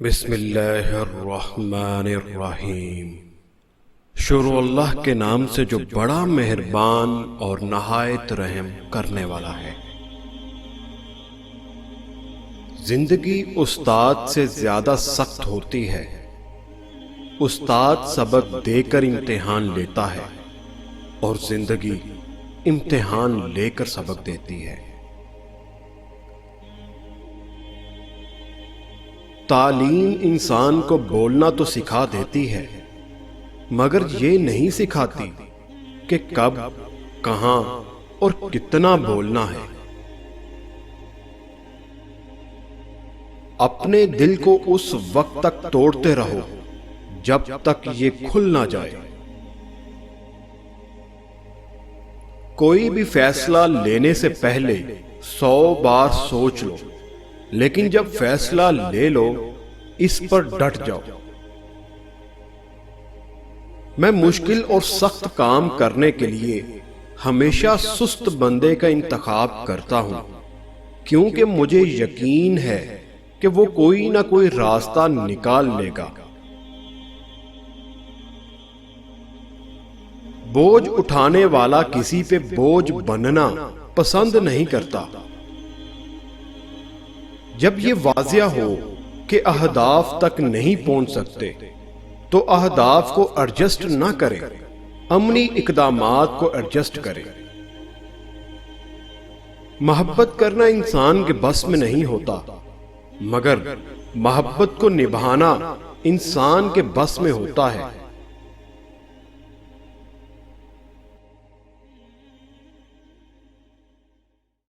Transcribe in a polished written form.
بسم اللہ الرحمن الرحیم۔ شروع اللہ کے نام سے جو بڑا مہربان اور نہایت رحم کرنے والا ہے۔ زندگی استاد سے زیادہ سخت ہوتی ہے۔ استاد سبق دے کر امتحان لیتا ہے اور زندگی امتحان لے کر سبق دیتی ہے۔ تعلیم انسان کو بولنا تو سکھا دیتی ہے، مگر یہ نہیں سکھاتی کہ کب، کہاں اور کتنا بولنا ہے۔ اپنے دل کو اس وقت تک توڑتے رہو جب تک یہ کھل نہ جائے۔ کوئی بھی فیصلہ لینے سے پہلے 100 بار سوچ لو، لیکن جب فیصلہ لے لو اس پر ڈٹ جاؤ۔ میں مشکل اور سخت کام کرنے کے لیے ہمیشہ سست بندے کا انتخاب کرتا ہوں، کیونکہ مجھے یقین ہے کہ وہ کوئی نہ کوئی راستہ نکال لے گا۔ بوجھ اٹھانے والا کسی پہ بوجھ بننا پسند نہیں کرتا۔ جب یہ واضح ہو کہ اہداف تک نہیں پہنچ سکتے تو اہداف کو ایڈجسٹ نہ کریں، عملی اقدامات کو ایڈجسٹ کریں۔ محبت کرنا انسان کے بس میں نہیں ہوتا، مگر محبت کو نبھانا انسان کے بس میں ہوتا ہے۔